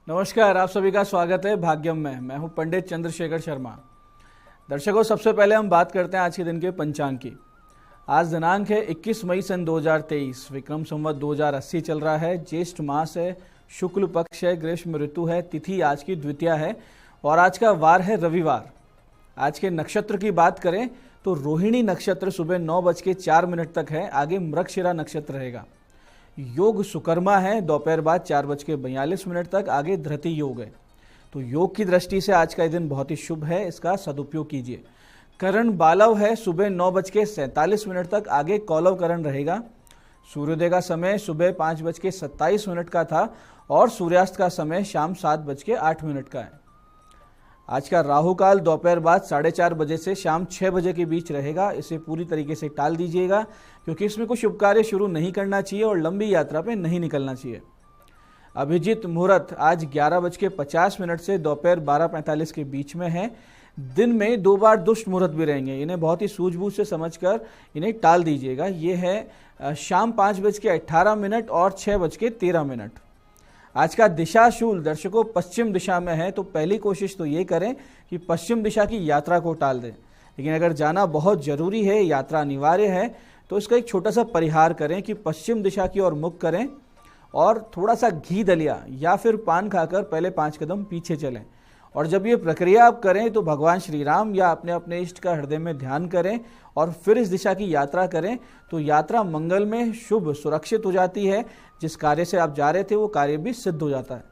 नमस्कार, आप सभी का स्वागत है भाग्यम में। मैं हूं पंडित चंद्रशेखर शर्मा। दर्शकों, सबसे पहले हम बात करते हैं आज के दिन के पंचांग की। आज दिनांक है 21 मई सन 2023, विक्रम संवत 2080 चल रहा है। ज्येष्ठ मास है, शुक्ल पक्ष है, ग्रीष्म ऋतु है, तिथि आज की द्वितीया है और आज का वार है रविवार। आज के नक्षत्र की बात करें तो रोहिणी नक्षत्र सुबह 9:04 तक है, आगे मृगशिरा नक्षत्र रहेगा। योग सुकर्मा है, दोपहर बाद 4:42 तक, आगे धृति योग है। तो योग की दृष्टि से आज का दिन बहुत ही शुभ है, इसका सदुपयोग कीजिए। करण बालव है, सुबह 9:47 तक, आगे कौलव करण रहेगा। सूर्योदय का समय सुबह 5:27 का था और सूर्यास्त का समय शाम 7:08 का है। आज का राहु काल दोपहर बाद 4:30 बजे से शाम 6 बजे के बीच रहेगा। इसे पूरी तरीके से टाल दीजिएगा क्योंकि इसमें कुछ शुभ कार्य शुरू नहीं करना चाहिए और लंबी यात्रा पे नहीं निकलना चाहिए। अभिजीत मुहूर्त आज 11:50 से दोपहर 12:45 के बीच में है। दिन में 2 बार दुष्ट मुहूर्त भी रहेंगे, इन्हें बहुत ही सूझबूझ से समझकर इन्हें टाल दीजिएगा। ये है शाम 5:18 और 6:13। आज का दिशा शूल दर्शकों पश्चिम दिशा में है, तो पहली कोशिश तो ये करें कि पश्चिम दिशा की यात्रा को टाल दें। लेकिन अगर जाना बहुत जरूरी है, यात्रा अनिवार्य है, तो इसका एक छोटा सा परिहार करें कि पश्चिम दिशा की ओर मुख करें और थोड़ा सा घी दलिया या फिर पान खाकर पहले 5 कदम पीछे चलें। और जब ये प्रक्रिया आप करें तो भगवान श्री राम या अपने अपने इष्ट का हृदय में ध्यान करें और फिर इस दिशा की यात्रा करें, तो यात्रा मंगल में शुभ सुरक्षित हो जाती है। जिस कार्य से आप जा रहे थे वो कार्य भी सिद्ध हो जाता है।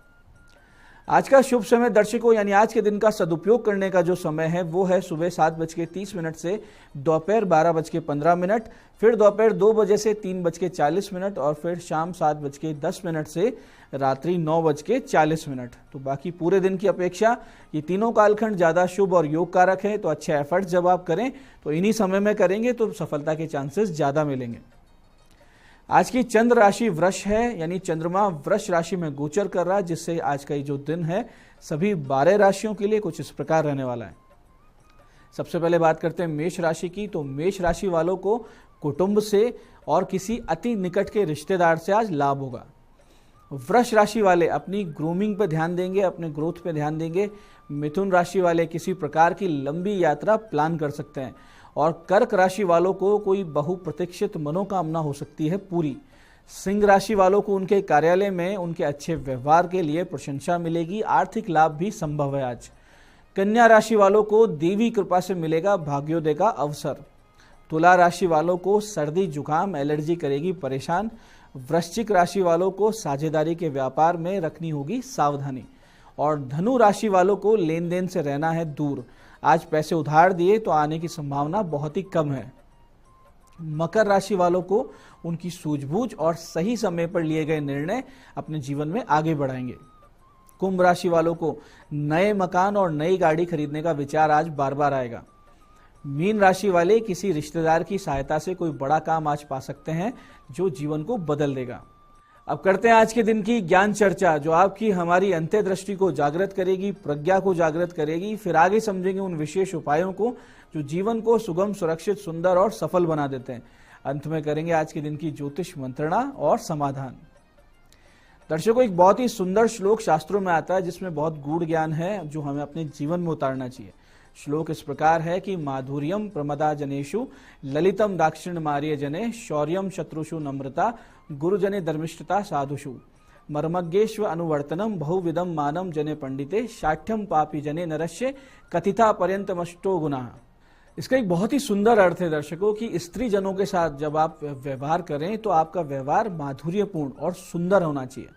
आज का शुभ समय दर्शकों, यानी आज के दिन का सदुपयोग करने का जो समय है वो है सुबह 7:30 से दोपहर 12:15, फिर दोपहर 2 बजे से 3:40 और फिर शाम 7:10 से रात्रि 9:40। तो बाकी पूरे दिन की अपेक्षा ये तीनों कालखंड ज़्यादा शुभ और योग कारक है। तो अच्छे एफर्ट्स जब आप करें तो इन्हीं समय में करेंगे तो सफलता के चांसेस ज़्यादा मिलेंगे। आज की चंद्र राशि वृष है, यानी चंद्रमा वृष राशि में गोचर कर रहा है, जिससे आज का ये जो दिन है सभी 12 राशियों के लिए कुछ इस प्रकार रहने वाला है। सबसे पहले बात करते हैं मेष राशि की। तो मेष राशि वालों को कुटुंब से और किसी अति निकट के रिश्तेदार से आज लाभ होगा। वृष राशि वाले अपनी ग्रूमिंग पे ध्यान देंगे, अपने ग्रोथ पे ध्यान देंगे। मिथुन राशि वाले किसी प्रकार की लंबी यात्रा प्लान कर सकते हैं और कर्क राशि वालों को कोई बहुप्रतीक्षित मनोकामना हो सकती है पूरी। सिंह राशि वालों को उनके कार्यालय में उनके अच्छे व्यवहार के लिए प्रशंसा मिलेगी, आर्थिक लाभ भी संभव है आज। कन्या राशि वालों को देवी कृपा से मिलेगा भाग्योदय का अवसर। तुला राशि वालों को सर्दी जुकाम एलर्जी करेगी परेशान। वृश्चिक राशि वालों को साझेदारी के व्यापार में रखनी होगी सावधानी और धनु राशि वालों को लेन देन से रहना है दूर। आज पैसे उधार दिए तो आने की संभावना बहुत ही कम है। मकर राशि वालों को उनकी सूझबूझ और सही समय पर लिए गए निर्णय अपने जीवन में आगे बढ़ाएंगे। कुंभ राशि वालों को नए मकान और नई गाड़ी खरीदने का विचार आज बार बार आएगा। मीन राशि वाले किसी रिश्तेदार की सहायता से कोई बड़ा काम आज पा सकते हैं जो जीवन को बदल देगा। अब करते हैं आज के दिन की ज्ञान चर्चा, जो आपकी हमारी अंतर्दृष्टि को जागृत करेगी, प्रज्ञा को जागृत करेगी। फिर आगे समझेंगे उन विशेष उपायों को जो जीवन को सुगम, सुरक्षित, सुंदर और सफल बना देते हैं। अंत में करेंगे आज के दिन की ज्योतिष मंत्रणा और समाधान। दर्शकों, एक बहुत ही सुंदर श्लोक शास्त्रों में आता है जिसमें बहुत गूढ़ ज्ञान है जो हमें अपने जीवन में उतारना चाहिए। श्लोक इस प्रकार है कि माधुर्यम प्रमदा जनेषु ललितम दाक्षिण मार्य जने शौर्यम शत्रुषु नम्रता गुरुजने धर्मिष्ठता साधुषु मर्मज्ञेश्व अनुवर्तनम बहुविधम मानम जने पंडिते शाठ्यम पापी जने नरस्य कथिता पर्यंतमष्टो गुना। इसका एक बहुत ही सुंदर अर्थ है दर्शकों कि स्त्री जनों के साथ जब आप व्यवहार करें तो आपका व्यवहार माधुर्यपूर्ण और सुंदर होना चाहिए।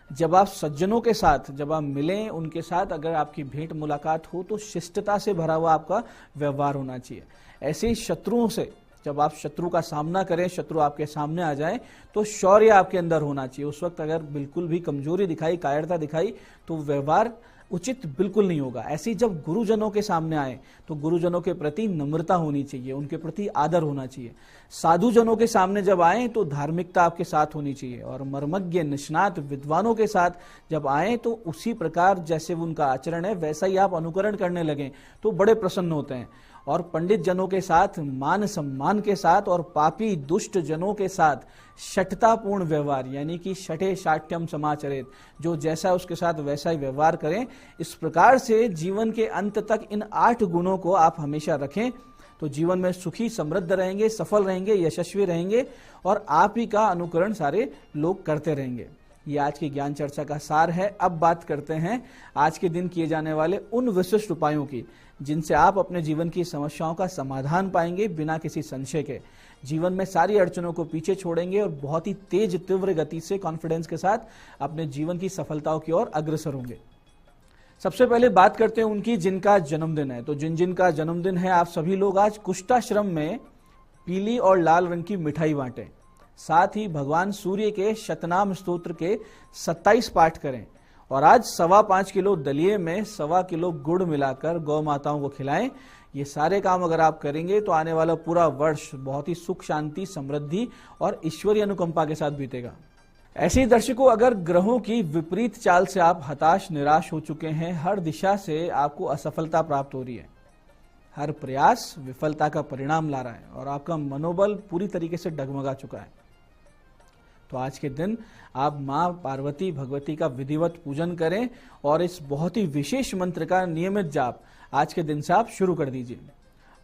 जब आप सज्जनों के साथ जब आप मिलें, उनके साथ अगर आपकी भेंट मुलाकात हो तो शिष्टता से भरा हुआ आपका व्यवहार होना चाहिए। ऐसे ही शत्रुओं से जब आप शत्रु का सामना करें, शत्रु आपके सामने आ जाए तो शौर्य आपके अंदर होना चाहिए। उस वक्त अगर बिल्कुल भी कमजोरी दिखाई, कायरता दिखाई तो व्यवहार उचित बिल्कुल नहीं होगा। ऐसे ही जब गुरुजनों के सामने आए तो गुरुजनों के प्रति नम्रता होनी चाहिए, उनके प्रति आदर होना चाहिए। साधुजनों के सामने जब आए तो धार्मिकता आपके साथ होनी चाहिए और मर्मज्ञ निष्णात विद्वानों के साथ जब आए तो उसी प्रकार जैसे उनका आचरण है वैसा ही आप अनुकरण करने लगें तो बड़े प्रसन्न होते हैं। और पंडित जनों के साथ मान सम्मान के साथ और पापी दुष्ट जनों के साथ शठतापूर्ण व्यवहार, यानी कि शठे शाठ्यम समाचरित, जो जैसा उसके साथ वैसा ही व्यवहार करें। इस प्रकार से जीवन के अंत तक इन 8 गुणों को आप हमेशा रखें तो जीवन में सुखी समृद्ध रहेंगे, सफल रहेंगे, यशस्वी रहेंगे और आप ही का अनुकरण सारे लोग करते रहेंगे। ये आज की ज्ञान चर्चा का सार है। अब बात करते हैं आज के दिन किए जाने वाले उन विशिष्ट उपायों की जिनसे आप अपने जीवन की समस्याओं का समाधान पाएंगे बिना किसी संशय के। जीवन में सारी अड़चनों को पीछे छोड़ेंगे और बहुत ही तेज तीव्र गति से कॉन्फिडेंस के साथ अपने जीवन की सफलताओं की ओर अग्रसर होंगे। सबसे पहले बात करते हैं उनकी जिनका जन्मदिन है। तो जिन का जन्मदिन है, आप सभी लोग आज कुष्ठाश्रम में पीली और लाल रंग की मिठाई बांटें। साथ ही भगवान सूर्य के शतनाम स्तोत्र के 27 पाठ करें और आज 5.25 किलो दलिये में 1.25 किलो गुड़ मिलाकर गौ माताओं को खिलाएं। ये सारे काम अगर आप करेंगे तो आने वाला पूरा वर्ष बहुत ही सुख शांति समृद्धि और ईश्वरीय अनुकंपा के साथ बीतेगा। ऐसे ही दर्शकों, अगर ग्रहों की विपरीत चाल से आप हताश निराश हो चुके हैं, हर दिशा से आपको असफलता प्राप्त हो रही है, हर प्रयास विफलता का परिणाम ला रहा है और आपका मनोबल पूरी तरीके से डगमगा चुका है, तो आज के दिन आप मां पार्वती भगवती का विधिवत पूजन करें और इस बहुत ही विशेष मंत्र का नियमित जाप आज के दिन से आप शुरू कर दीजिए।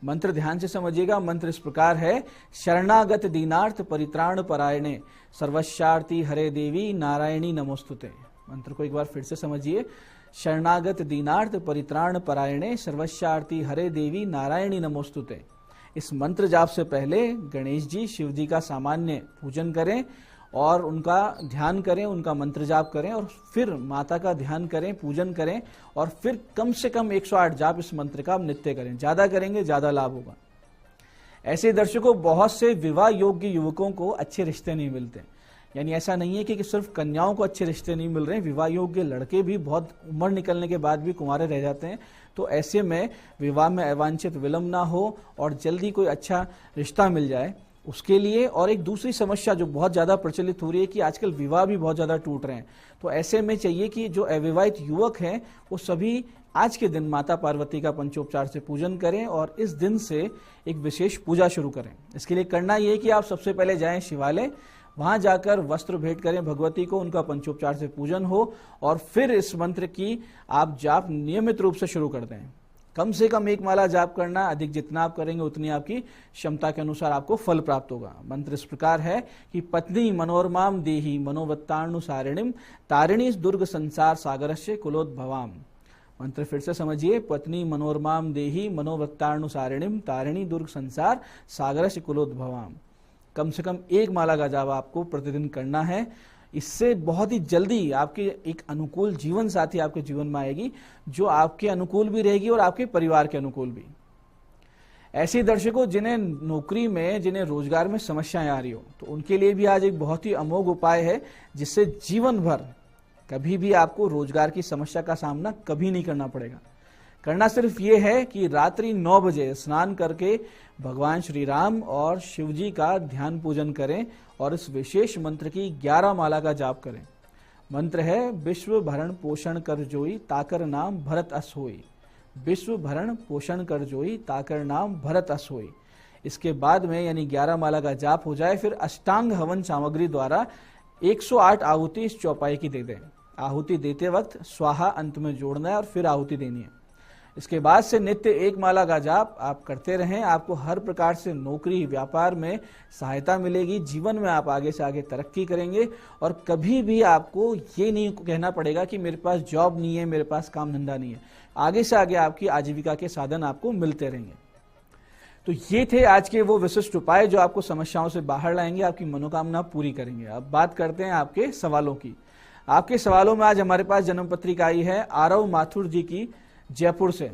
मंत्र ध्यान से समझिएगा। मंत्र इस प्रकार है, शरणागत दीनार्थ परित्राण परायणे सर्वस्यार्थी हरे देवी नारायणी नमोस्तुते। मंत्र को एक बार फिर से समझिए, शरणागत दीनार्थ परित्राण परायणे सर्वस्यार्थी हरे देवी नारायणी नमोस्तुते। इस मंत्र जाप से पहले गणेश जी शिव जी का सामान्य पूजन करें और उनका ध्यान करें, उनका मंत्र जाप करें और फिर माता का ध्यान करें, पूजन करें और फिर कम से कम 108 जाप इस मंत्र का आप नित्य करें। ज्यादा करेंगे ज्यादा लाभ होगा। ऐसे दर्शकों, बहुत से विवाह योग्य युवकों को अच्छे रिश्ते नहीं मिलते, यानी ऐसा नहीं है कि सिर्फ कन्याओं को अच्छे रिश्ते नहीं मिल रहे हैं, विवाह योग्य लड़के भी बहुत उम्र निकलने के बाद भी कुंवारे रह जाते हैं। तो ऐसे में विवाह में अवांछित विलंब ना हो और जल्दी कोई अच्छा रिश्ता मिल जाए उसके लिए। और एक दूसरी समस्या जो बहुत ज्यादा प्रचलित हो रही है कि आजकल विवाह भी बहुत ज्यादा टूट रहे हैं, तो ऐसे में चाहिए कि जो अविवाहित युवक हैं वो सभी आज के दिन माता पार्वती का पंचोपचार से पूजन करें और इस दिन से एक विशेष पूजा शुरू करें। इसके लिए करना यह है कि आप सबसे पहले जाएं शिवालय, वहां जाकर वस्त्र भेंट करें भगवती को, उनका पंचोपचार से पूजन हो और फिर इस मंत्र की आप जाप नियमित रूप से शुरू कर दें। कम से कम 1 माला जाप करना, अधिक जितना आप करेंगे उतनी आपकी क्षमता के अनुसार आपको फल प्राप्त होगा। मंत्र इस प्रकार है कि पत्नी मनोरमाम देही मनोवत्तानुसारिणीम तारिणी दुर्ग संसार सागरस्य कुलोद्भवाम। मंत्र फिर से समझिए, पत्नी मनोरमाम देही मनोवत्तानुसारिणीम तारिणी दुर्ग संसार सागरस्य कुलोद्भवाम। कम से कम 1 माला का जाप आपको प्रतिदिन करना है। इससे बहुत ही जल्दी आपके एक अनुकूल जीवन साथी आपके जीवन में आएगी, जो आपके अनुकूल भी रहेगी और आपके परिवार के अनुकूल भी। ऐसे दर्शकों, जिन्हें नौकरी में, जिन्हें रोजगार में समस्याएं आ रही हो, तो उनके लिए भी आज एक बहुत ही अमोघ उपाय है जिससे जीवन भर कभी भी आपको रोजगार की समस्या का सामना कभी नहीं करना पड़ेगा। करना सिर्फ ये है कि रात्रि 9 बजे स्नान करके भगवान श्री राम और शिव जी का ध्यान पूजन करें और इस विशेष मंत्र की 11 माला का जाप करें। मंत्र है, विश्व भरण पोषण कर जोई ताकर नाम भरत अस होई। विश्व भरण पोषण कर जोई ताकर नाम भरत अस होई। इसके बाद में यानी 11 माला का जाप हो जाए, फिर अष्टांग हवन सामग्री द्वारा 108 आहुति इस चौपाई की दे दें। आहुति देते वक्त स्वाहा अंत में जोड़ना है और फिर आहुति देनी है। इसके बाद से नित्य 1 माला का जाप आप करते रहें। आपको हर प्रकार से नौकरी व्यापार में सहायता मिलेगी, जीवन में आप आगे से आगे तरक्की करेंगे और कभी भी आपको ये नहीं कहना पड़ेगा कि मेरे पास जॉब नहीं है, मेरे पास काम धंधा नहीं है। आगे से आगे आपकी आजीविका के साधन आपको मिलते रहेंगे। तो ये थे आज के वो विशिष्ट उपाय जो आपको समस्याओं से बाहर लाएंगे, आपकी मनोकामना पूरी करेंगे। अब बात करते हैं आपके सवालों की। आपके सवालों में आज हमारे पास जन्म पत्रिका आई है आरव माथुर जी की, जयपुर से।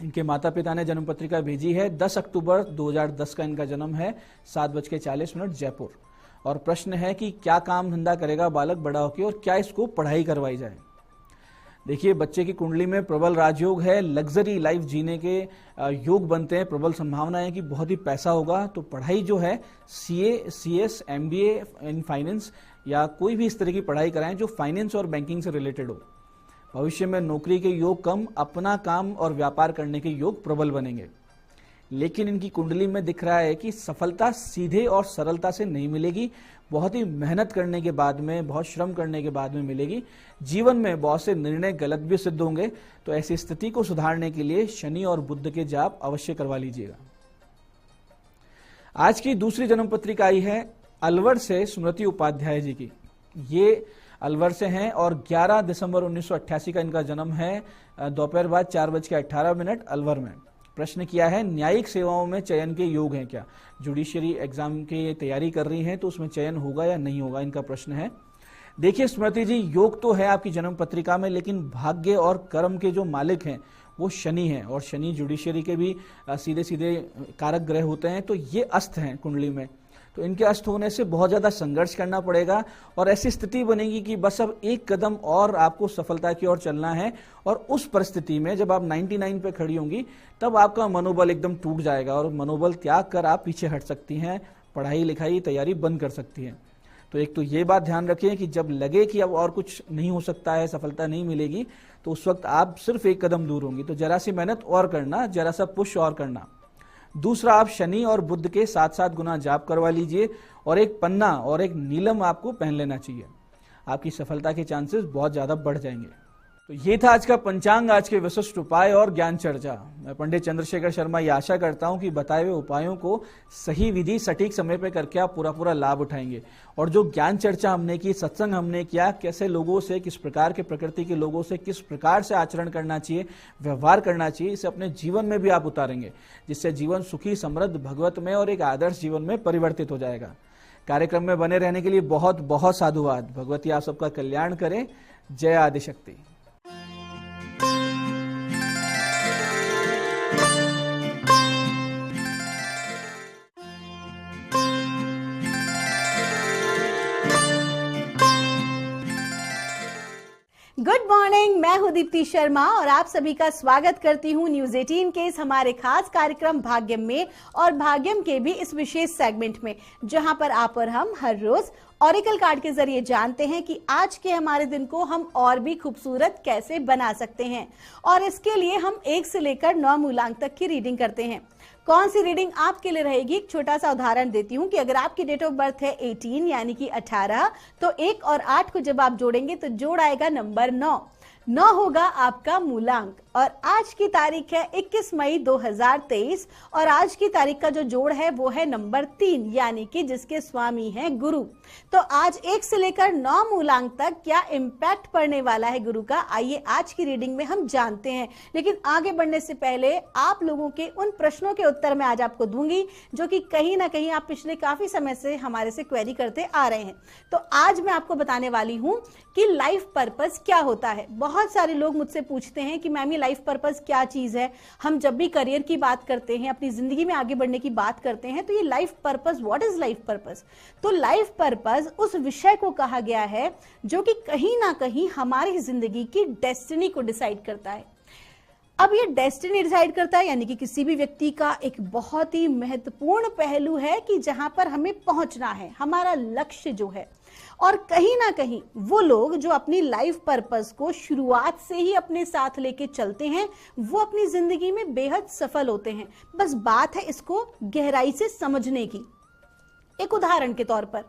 इनके माता पिता ने जन्म पत्रिका भेजी है। 10 अक्टूबर 2010 का इनका जन्म है, 7:40 जयपुर। और प्रश्न है कि क्या काम धंधा करेगा बालक बड़ा होकर और क्या इसको पढ़ाई करवाई जाए। देखिए, बच्चे की कुंडली में प्रबल राजयोग है, लग्जरी लाइफ जीने के योग बनते हैं, प्रबल संभावना है कि बहुत ही पैसा होगा। तो पढ़ाई जो है CA, CS, MBA in finance या कोई भी इस तरह की पढ़ाई कराएं जो फाइनेंस और बैंकिंग से रिलेटेड हो। भविष्य में नौकरी के योग कम, अपना काम और व्यापार करने के योग प्रबल बनेंगे। लेकिन इनकी कुंडली में दिख रहा है कि सफलता सीधे और सरलता से नहीं मिलेगी, बहुत ही मेहनत करने के बाद में, बहुत श्रम करने के बाद में मिलेगी। जीवन में बहुत से निर्णय गलत भी सिद्ध होंगे, तो ऐसी स्थिति को सुधारने के लिए शनि और बुध के जाप अवश्य करवा लीजिएगा। आज की दूसरी जन्म पत्रिका आई है अलवर से स्मृति उपाध्याय जी की। ये अलवर से हैं और 11 दिसंबर 1988 का इनका जन्म है। दोपहर बाद 4:18 अलवर में। प्रश्न किया है, न्यायिक सेवाओं में चयन के योग हैं क्या? जुडिशियरी एग्जाम की तैयारी कर रही हैं तो उसमें चयन होगा या नहीं होगा, इनका प्रश्न है। देखिए स्मृति जी, योग तो है आपकी जन्म पत्रिका में, लेकिन भाग्य और कर्म के जो मालिक हैं वो शनि हैं, और शनि जुडिशियरी के भी सीधे सीधे कारक ग्रह होते हैं। तो ये अस्त हैं कुंडली में, तो इनके अस्त होने से बहुत ज्यादा संघर्ष करना पड़ेगा और ऐसी स्थिति बनेगी कि बस अब एक कदम और आपको सफलता की ओर चलना है। और उस परिस्थिति में जब आप 99 पे खड़ी होंगी तब आपका मनोबल एकदम टूट जाएगा और मनोबल त्याग कर आप पीछे हट सकती हैं, पढ़ाई लिखाई तैयारी बंद कर सकती हैं। तो एक तो ये बात ध्यान रखें कि जब लगे कि अब और कुछ नहीं हो सकता है, सफलता नहीं मिलेगी, तो उस वक्त आप सिर्फ एक कदम दूर होंगी। तो जरा सी मेहनत और करना, जरा सा पुश और करना। दूसरा, आप शनि और बुध के 7-7 गुना जाप करवा लीजिए और एक पन्ना और एक नीलम आपको पहन लेना चाहिए। आपकी सफलता के चांसेस बहुत ज्यादा बढ़ जाएंगे। तो ये था आज का पंचांग, आज के विशिष्ट उपाय और ज्ञान चर्चा। मैं पंडित चंद्रशेखर शर्मा ये आशा करता हूं कि बताए हुए उपायों को सही विधि सटीक समय पर करके आप पूरा लाभ उठाएंगे। और जो ज्ञान चर्चा हमने की, सत्संग हमने किया, कैसे लोगों से, किस प्रकार के प्रकृति के लोगों से किस प्रकार से आचरण करना चाहिए, व्यवहार करना चाहिए, इसे अपने जीवन में भी आप उतारेंगे, जिससे जीवन सुखी, समृद्ध, भगवतमय और एक आदर्श जीवन में परिवर्तित हो जाएगा। कार्यक्रम में बने रहने के लिए बहुत बहुत साधुवाद। भगवती आप सबका कल्याण करें। जय आदिशक्ति। गुड मॉर्निंग, मैं हूं दीप्ति शर्मा और आप सभी का स्वागत करती हूं न्यूज 18 के इस हमारे खास कार्यक्रम भाग्यम में और भाग्यम के भी इस विशेष सेगमेंट में, जहां पर आप और हम हर रोज ऑरिकल कार्ड के जरिए जानते हैं कि आज के हमारे दिन को हम और भी खूबसूरत कैसे बना सकते हैं। और इसके लिए हम 1 से लेकर 9 मूलांक तक की रीडिंग करते हैं। कौन सी रीडिंग आपके लिए रहेगी, एक छोटा सा उदाहरण देती हूं कि अगर आपकी डेट ऑफ बर्थ है 18 यानी कि 18, तो 1 और 8 को जब आप जोड़ेंगे तो जोड़ आएगा नंबर 9। 9 होगा आपका मूलांक। और आज की तारीख है 21 मई 2023 और आज की तारीख का जो जोड़ है वो है नंबर 3 यानी कि जिसके स्वामी हैं गुरु। तो आज 1 से लेकर 9 मूलांक तक क्या इम्पैक्ट पड़ने वाला है गुरु का, आइए आज की रीडिंग में हम जानते हैं। लेकिन आगे बढ़ने से पहले आप लोगों के उन प्रश्नों के उत्तर मैं आज आपको दूंगी जो कि कहीं ना कहीं आप पिछले काफी समय से हमारे से क्वेरी करते आ रहे हैं। तो आज मैं आपको बताने वाली हूं कि लाइफ पर्पस क्या होता है। बहुत सारे लोग मुझसे पूछते हैं कि मैम ये लाइफ पर्पस क्या चीज है। हम जब भी करियर की बात करते हैं, अपनी जिंदगी में आगे बढ़ने की बात करते हैं, तो ये life purpose, what is life purpose? तो लाइफ पर्पस उस विषय को कहा गया है जो कि कहीं ना कहीं हमारी जिंदगी की डेस्टिनी को डिसाइड करता है। अब ये डेस्टिनी डिसाइड करता है यानी कि किसी भी व्यक्ति का एक बहुत ही महत्वपूर्ण पहलू है कि जहां पर हमें पहुंचना है, हमारा लक्ष्य जो है। और कहीं ना कहीं वो लोग जो अपनी लाइफ पर्पस को शुरुआत से ही अपने साथ लेके चलते हैं, वो अपनी जिंदगी में बेहद सफल होते हैं। बस बात है इसको गहराई से समझने की। एक उदाहरण के तौर पर,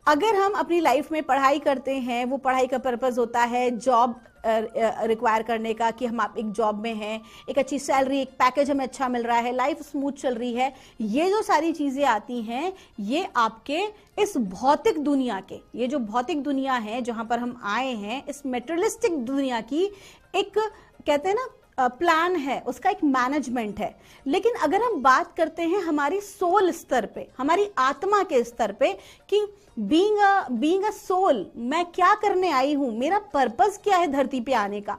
अगर हम अपनी लाइफ में पढ़ाई करते हैं, वो पढ़ाई का पर्पस होता है जॉब रिक्वायर करने का, कि हम आप एक जॉब में हैं, एक अच्छी सैलरी, एक पैकेज हमें अच्छा मिल रहा है, लाइफ स्मूथ चल रही है। ये जो सारी चीजें आती हैं, ये आपके इस भौतिक दुनिया के, ये जो भौतिक दुनिया है जहां पर हम आए हैं, इस मेटेरियलिस्टिक दुनिया की एक, कहते हैं ना, प्लान है, उसका एक मैनेजमेंट है। लेकिन अगर हम बात करते हैं हमारी सोल स्तर पे, हमारी आत्मा के स्तर पे, कि बीइंग अ सोल, मैं क्या करने आई हूं, मेरा पर्पस क्या है धरती पे आने का,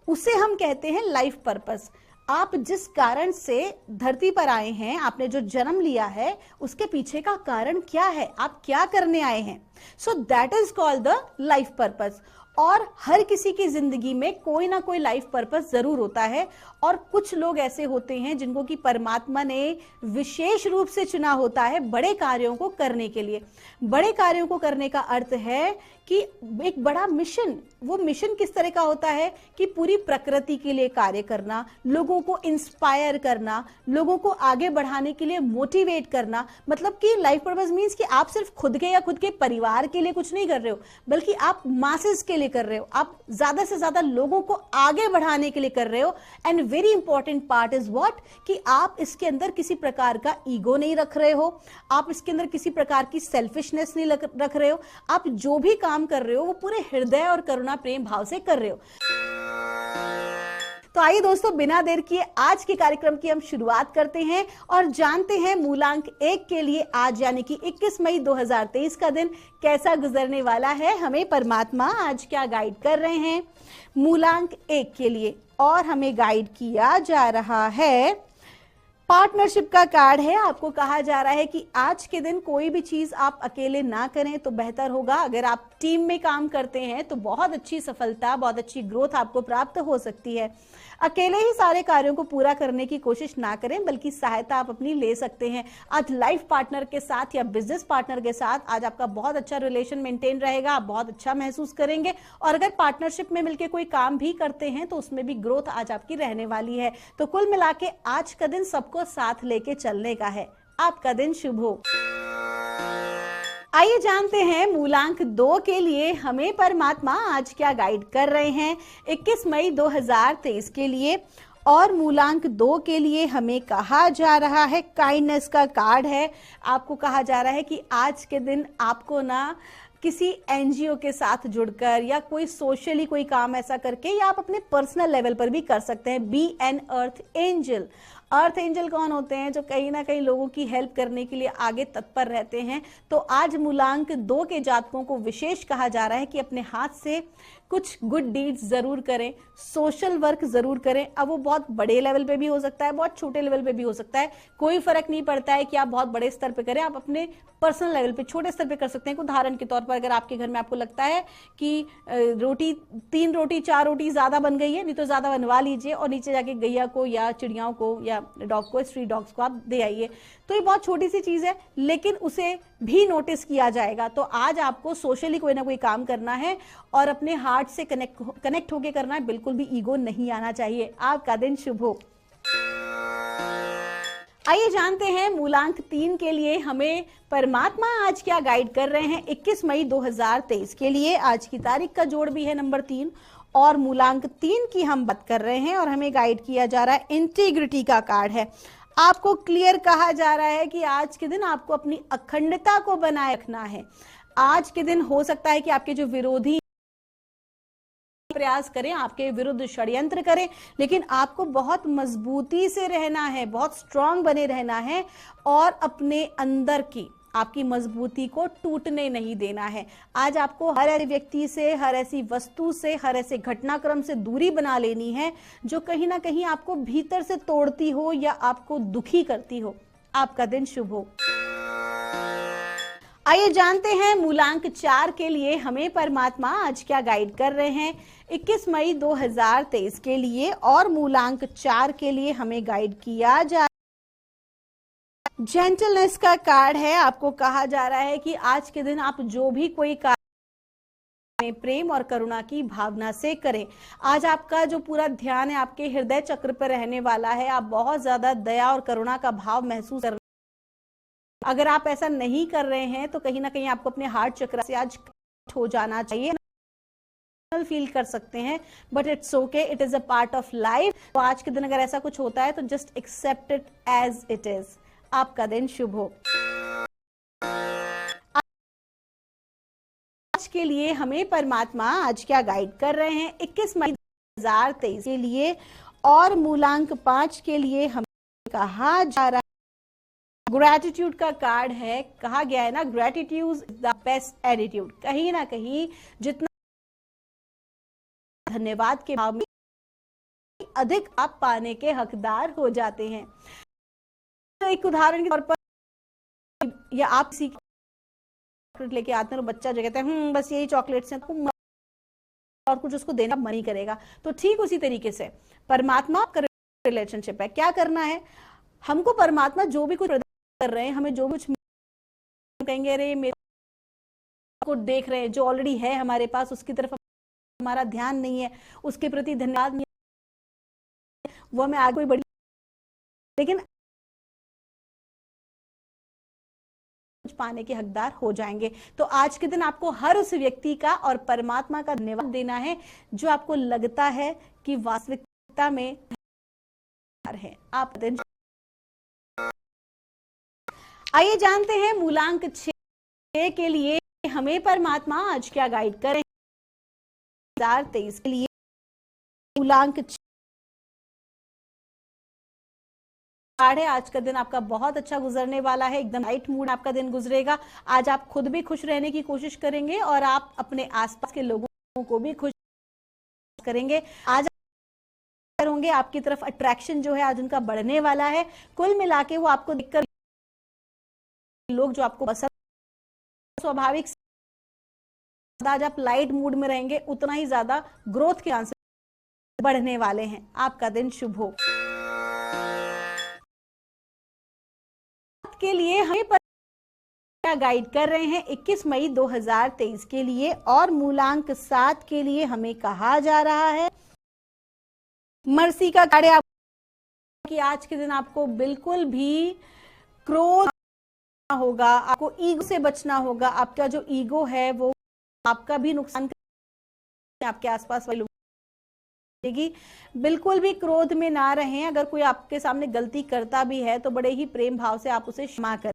उसे हम कहते हैं लाइफ पर्पस। आप जिस कारण से धरती पर आए हैं, आपने जो जन्म लिया है, उसके पीछे का कारण क्या है, आप क्या करने आए हैं, so that is called the life purpose. और हर किसी की जिंदगी में कोई ना कोई लाइफ पर्पस जरूर होता है और कुछ लोग ऐसे होते हैं जिनको कि परमात्मा ने विशेष रूप से चुना होता है बड़े कार्यों को करने के लिए। बड़े कार्यों को करने का अर्थ है कि एक बड़ा मिशन, वो मिशन किस तरह का होता है कि पूरी प्रकृति के लिए कार्य करना, लोगों को इंस्पायर करना, लोगों को आगे बढ़ाने के लिए मोटिवेट करना। मतलब कि लाइफ पर्पस मींस कि आप सिर्फ खुद के या खुद के परिवार के लिए कुछ नहीं कर रहे हो, बल्कि आप मासेस के लिए कर रहे हो, आप ज्यादा से ज्यादा लोगों को आगे बढ़ाने के लिए कर रहे हो। And very important part is what, कि आप इसके अंदर किसी प्रकार का ईगो नहीं रख रहे हो, आप इसके अंदर किसी प्रकार की सेल्फिशनेस नहीं रख रहे हो। आप जो भी काम कर रहे हो वो पूरे हृदय और करुणा प्रेम भाव से कर रहे हो। तो आइए दोस्तों, बिना देर किए आज के कार्यक्रम की हम शुरुआत करते हैं और जानते हैं मूलांक 1 के लिए आज यानी कि 21 मई 2023 का दिन कैसा गुजरने वाला है। हमें परमात्मा आज क्या गाइड कर रहे हैं मूलांक 1 के लिए, और हमें गाइड किया जा रहा है पार्टनरशिप का कार्ड है। आपको कहा जा रहा है कि आज के दिन कोई भी चीज आप अकेले ना करें तो बेहतर होगा। अगर आप टीम में काम करते हैं तो बहुत अच्छी सफलता, बहुत अच्छी ग्रोथ आपको प्राप्त हो सकती है। अकेले ही सारे कार्यों को पूरा करने की कोशिश ना करें, बल्कि सहायता आप अपनी ले सकते हैं। आज लाइफ पार्टनर के साथ या बिजनेस पार्टनर के साथ आज आपका बहुत अच्छा रिलेशन मेंटेन रहेगा, आप बहुत अच्छा महसूस करेंगे। और अगर पार्टनरशिप में मिलकर कोई काम भी करते हैं तो उसमें भी ग्रोथ आज आपकी रहने वाली है। तो कुल मिला के आज का दिन सबको साथ लेके चलने का है। आपका दिन शुभ हो। आइए जानते हैं मूलांक 2 के लिए हमें परमात्मा आज क्या गाइड कर रहे हैं 21 मई 2023 के लिए। और मूलांक 2 के लिए हमें कहा जा रहा है काइंडनेस का कार्ड है। आपको कहा जा रहा है कि आज के दिन आपको ना किसी एनजीओ के साथ जुड़कर या कोई सोशली कोई काम ऐसा करके, या आप अपने पर्सनल लेवल पर भी कर सकते हैं। बी एन अर्थ एंजल। अर्थ एंजल कौन होते हैं? जो कहीं ना कहीं लोगों की हेल्प करने के लिए आगे तत्पर रहते हैं। तो आज मूलांक 2 के जातकों को विशेष कहा जा रहा है कि अपने हाथ से कुछ गुड डीड्स जरूर करें, सोशल वर्क जरूर करें। अब वो बहुत बड़े लेवल पे भी हो सकता है, बहुत छोटे लेवल पे भी हो सकता है, कोई फर्क नहीं पड़ता है कि आप बहुत बड़े स्तर पे करें। आप अपने पर्सनल लेवल पे छोटे स्तर पे कर सकते हैं। उदाहरण के तौर पर अगर आपके घर में आपको लगता है कि रोटी 3 रोटी 4 रोटी ज्यादा बन गई है, नहीं तो ज्यादा बनवा लीजिए और नीचे जाके गैया को या चिड़ियाओं को या डॉग को, स्ट्रीट डॉग्स को आप दे आइए। तो ये बहुत छोटी सी चीज है, लेकिन उसे भी नोटिस किया जाएगा। तो आज आपको सोशली कोई ना कोई काम करना है और अपने हार्ट से कनेक्ट होके करना है। बिल्कुल भी ईगो नहीं आना चाहिए। आपका दिन शुभ हो। आइए जानते हैं मूलांक 3 के लिए हमें परमात्मा आज क्या गाइड कर रहे हैं 21 मई 2023 के लिए। आज की तारीख का जोड़ भी है नंबर 3 और मूलांक 3 की हम बात कर रहे हैं और हमें गाइड किया जा रहा है इंटीग्रिटी का कार्ड है। आपको क्लियर कहा जा रहा है कि आज के दिन आपको अपनी अखंडता को बनाए रखना है। आज के दिन हो सकता है कि आपके जो विरोधी प्रयास करें, आपके विरुद्ध षड्यंत्र करें, लेकिन आपको बहुत मजबूती से रहना है, बहुत स्ट्रांग बने रहना है और अपने अंदर की आपकी मजबूती को टूटने नहीं देना है। आज आपको हर ऐसे व्यक्ति से, हर ऐसी वस्तु से, हर ऐसे घटनाक्रम से दूरी बना लेनी है जो कहीं ना कहीं आपको भीतर से तोड़ती हो या आपको दुखी करती हो। आपका दिन शुभ हो। आइए जानते हैं मूलांक 4 के लिए हमें परमात्मा आज क्या गाइड कर रहे हैं 21 मई 2023 के लिए। और मूलांक 4 के लिए हमें गाइड किया जा जेंटलनेस का कार्ड है। आपको कहा जा रहा है कि आज के दिन आप जो भी कोई कार्य प्रेम और करुणा की भावना से करें। आज आपका जो पूरा ध्यान है आपके हृदय चक्र पर रहने वाला है। आप बहुत ज्यादा दया और करुणा का भाव महसूस कर, अगर आप ऐसा नहीं कर रहे हैं तो कहीं ना कहीं आपको अपने हार्ट चक्र से आज हो जाना चाहिए। फील कर सकते हैं, but it's okay, it is a part of life. तो आज के दिन अगर ऐसा कुछ होता है तो just accept it as it is. आपका दिन शुभ हो। आज के लिए हमें परमात्मा आज क्या गाइड कर रहे हैं 21 मई 2023 के लिए। और मूलांक 5 के लिए हमें कहा जा रहा है ग्रैटिट्यूड का कार्ड है। कहा गया है ना, gratitude is the best attitude. कहीं ना कहीं जितना धन्यवाद के भाव में अधिक आप पाने के हकदार हो जाते हैं। तो एक उदाहरण के तौर पर, या आप चॉकलेट लेके आते हैं और बच्चा जो कहता है बस यही चॉकलेट्स हैं, और कुछ उसको देना मन ही करेगा। तो ठीक उसी तरीके से परमात्मा का रिलेशनशिप है। क्या करना है हमको, परमात्मा जो भी कुछ कर रहे हैं, हमें जो कुछ कहेंगे, अरे मेरे को देख रहे हैं, जो ऑलरेडी है हमारे पास उसकी तरफ हमारा ध्यान नहीं है, उसके प्रति धन्यवाद नहीं है, वो हमें आगे कोई बड़ी, लेकिन कुछ पाने के हकदार हो जाएंगे। तो आज के दिन आपको हर उस व्यक्ति का और परमात्मा का धन्यवाद देना है जो आपको लगता है कि वास्तविकता में है। आप दिन आइए जानते हैं मूलांक 6 के लिए हमें परमात्मा आज क्या गाइड करें। 2023 के लिए मूलांक 6 है। आज का दिन आपका बहुत अच्छा गुजरने वाला है, एकदम लाइट मूड आपका दिन गुजरेगा। आज आप खुद भी खुश रहने की कोशिश करेंगे और आप अपने आसपास के लोगों को भी खुश करेंगे। आज होंगे आपकी तरफ अट्रैक्शन जो है आज उनका बढ़ने वाला है। कुल मिला के वो आपको देखकर लोग जो आपको पसंद, स्वाभाविक आज आप लाइट मूड में रहेंगे, उतना ही ज्यादा ग्रोथ के चांसेस बढ़ने वाले हैं। आपका दिन शुभ हो। के लिए हमें क्या गाइड कर रहे हैं 21 मई 2023 के लिए, और मूलांक 7 के लिए हमें कहा जा रहा है मर्सी का कार्य आप कि आज के दिन आपको बिल्कुल भी क्रोध होगा, आपको ईगो से बचना होगा। आपका जो ईगो है वो आपका भी नुकसान करेगा, आपके आसपास वाले लोग। बिल्कुल भी क्रोध में ना रहें। अगर कोई आपके सामने गलती करता भी है तो बड़े ही प्रेम भाव से आप उसे क्षमा करें,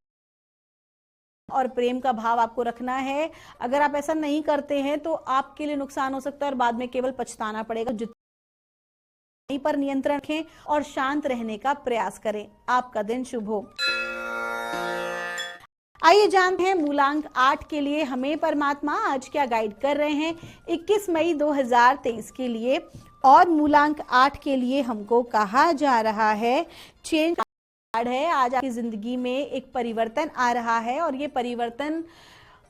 और प्रेम का भाव आपको रखना है। अगर आप ऐसा नहीं करते हैं तो आपके लिए नुकसान हो सकता है और बाद में केवल पछताना पड़ेगा। जितने पर नियंत्रण रखें और शांत रहने का प्रयास करें। आपका दिन शुभ हो। आइए जानते हैं मूलांक 8 के लिए हमें परमात्मा आज क्या गाइड कर रहे हैं 21 मई 2023 के लिए, और मूलांक 8 के लिए हमको कहा जा रहा है चेंज कार्ड है। आज आपकी जिंदगी में एक परिवर्तन आ रहा है, और ये परिवर्तन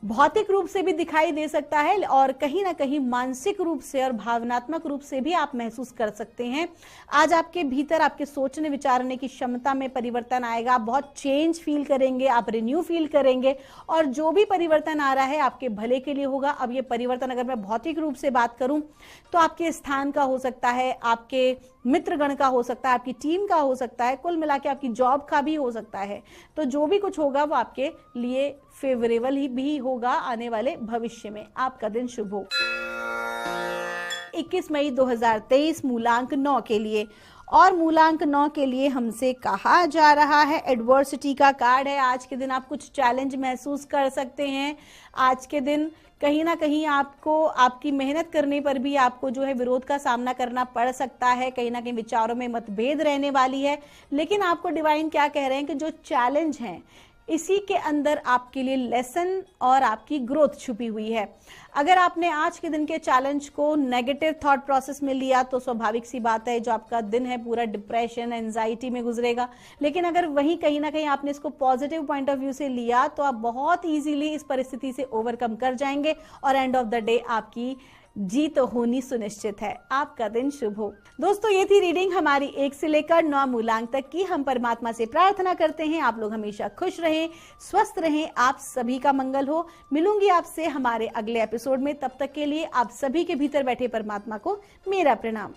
भौतिक रूप से भी दिखाई दे सकता है और कहीं ना कहीं मानसिक रूप से और भावनात्मक रूप से भी आप महसूस कर सकते हैं। आज आपके भीतर आपके सोचने विचारने की क्षमता में परिवर्तन आएगा। आप बहुत चेंज फील करेंगे, आप रिन्यू फील करेंगे, और जो भी परिवर्तन आ रहा है आपके भले के लिए होगा। अब ये परिवर्तन अगर मैं भौतिक रूप से बात करूं तो आपके स्थान का हो सकता है, आपके मित्रगण का हो सकता है, आपकी टीम का हो सकता है, कुल मिला के आपकी जॉब का भी हो सकता है। तो जो भी कुछ होगा वो आपके लिए फेवरेबल ही भी होगा आने वाले भविष्य में। आपका दिन शुभ हो। 21 मई 2023 मूलांक 9 के लिए, और मूलांक 9 के लिए हमसे कहा जा रहा है एडवर्सिटी का कार्ड है। आज के दिन आप कुछ चैलेंज महसूस कर सकते हैं। आज के दिन कहीं ना कहीं आपको आपकी मेहनत करने पर भी आपको जो है विरोध का सामना करना पड़ सकता है। कहीं ना कहीं विचारों में मतभेद रहने वाली है, लेकिन आपको डिवाइन क्या कह रहे हैं कि जो चैलेंज है इसी के अंदर आपके लिए लेसन और आपकी ग्रोथ छुपी हुई है। अगर आपने आज के दिन के चैलेंज को नेगेटिव थॉट प्रोसेस में लिया तो स्वाभाविक सी बात है जो आपका दिन है पूरा डिप्रेशन एंजाइटी में गुजरेगा। लेकिन अगर वहीं कहीं ना कहीं आपने इसको पॉजिटिव पॉइंट ऑफ व्यू से लिया तो आप बहुत इजीली इस परिस्थिति से ओवरकम कर जाएंगे और एंड ऑफ द डे आपकी जीत होनी सुनिश्चित है। आपका दिन शुभ हो। दोस्तों, ये थी रीडिंग हमारी 1 से लेकर 9 मूलांक तक की। हम परमात्मा से प्रार्थना करते हैं आप लोग हमेशा खुश रहें, स्वस्थ रहें, आप सभी का मंगल हो। मिलूंगी आपसे हमारे अगले एपिसोड में। तब तक के लिए आप सभी के भीतर बैठे परमात्मा को मेरा प्रणाम।